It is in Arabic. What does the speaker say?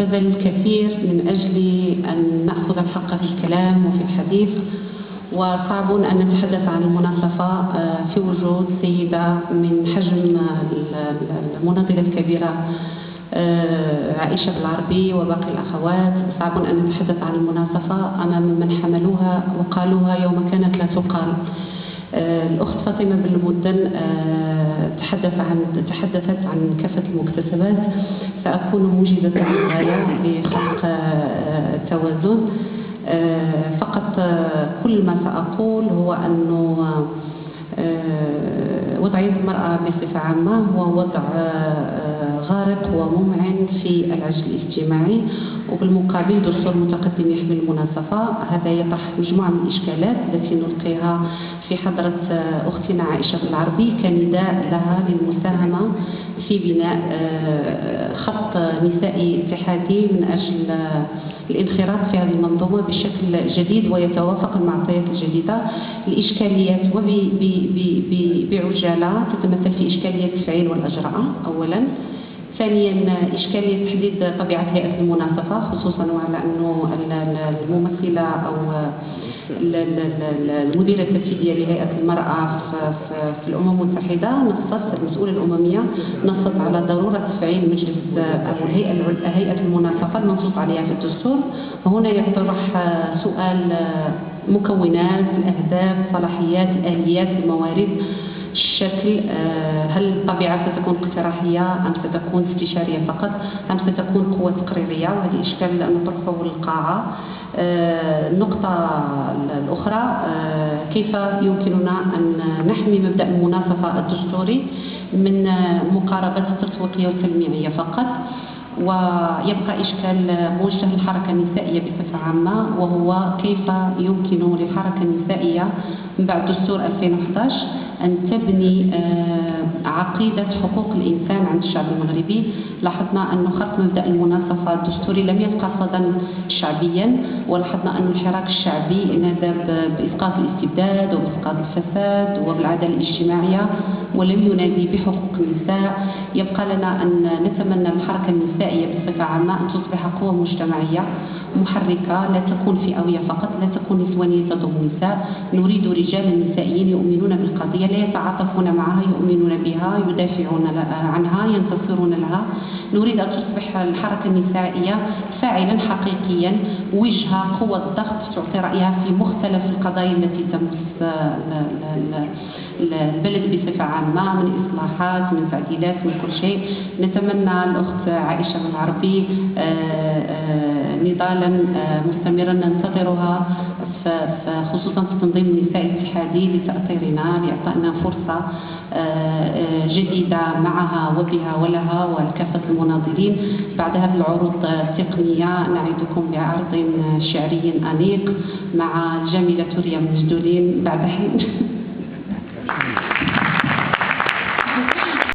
بذل الكثير من أجل أن نأخذ الحق في الكلام وفي الحديث، وصعب أن نتحدث عن المناصفة في وجود سيدة من حجم المناضلة الكبيرة عائشة بالعربي وباقي الأخوات. صعب أن نتحدث عن المناصفة أمام من حملوها وقالوها يوم كانت لا تقال. الأخت فاطمة بن المدن تحدثت عن كافة المكتسبات. سأكون موجزة للغاية لخلق توازن. فقط كل ما سأقول هو أنه وضعية المرأة بصفة عامة هو وضع غارق وممعن في العجز الاجتماعي، وبالمقابل دستور متقدم يحمل المناصفة. هذا يطرح مجموعة من الإشكالات التي نلقيها في حضرة أختنا عائشة بالعربي كنداء لها للمساهمة في بناء خط نسائي اتحادي من أجل الانخراط في هذه المنظومة بشكل جديد ويتوافق المعطيات الجديدة. الإشكاليات بعجالة تتمثل في إشكالية التفعيل والأجراء أولا. ثانيا إشكالية تحديد طبيعة هيئة المناصفة، خصوصا وعلى أنه الممثلة أو المديرة التنفيذية لهيئة المرأة في الأمم المتحدة المسؤولة الأممية نصت على ضرورة تفعيل مجلس أو هيئة المناصفة المنصوص عليها في الدستور. وهنا يطرح سؤال مكونات الأهداف، صلاحيات، الآليات، الموارد، الشكل. هل الطبيعة ستكون اقتراحية أم ستكون استشارية فقط أم ستكون قوة تقريرية؟ وهذه إشكال نطرحه للقاعة. النقطة الأخرى كيف يمكننا أن نحمي مبدأ المناصفة الدستوري من مقاربة التسويقية والتلميعية فقط. ويبقى إشكال موجه للحركة النسائية بصفة عامة، وهو كيف يمكن للحركة النسائية من بعد دستور 2011 أن تبني عقيدة حقوق الإنسان عند الشعب المغربي. لاحظنا أن خط مبدأ المناصفة الدستوري لم يبقى صدى شعبيا، ولاحظنا أن الحراك الشعبي نادى بإسقاط الاستبداد وبإسقاط الفساد وبالعدالة الاجتماعية، ولم ينادي بحقوق النساء. يبقى لنا أن نتمنى الحركة النسائية بصفة عامة أن تصبح قوة مجتمعية محركة، لا تكون فئوية فقط، لا تكون نسوانية تضم النساء. نريد رجالا نسائيين يؤمنون بالقضية، لا يتعاطفون معها، يؤمنون بها، يدافعون عنها، ينتصرون لها. نريد أن تصبح الحركة النسائية فاعلا حقيقيا، وجهة قوة ضغط تعطي رأيها في مختلف القضايا التي تمس البلد بصفة عامة، من إصلاحات، من تعديلات، من كل شيء. نتمنى الأخت عائشة بالعربي نضالا مستمرا ننتظرها خصوصا في تنظيم النساء الاتحادي لتأطيرنا، لإعطائنا فرصة جديدة معها وبها ولها ولكافة المناضلين. بعد هذه العروض التقنية نعدكم بعرض شعري أنيق مع الجميلة ريم مجدولين بعد حين.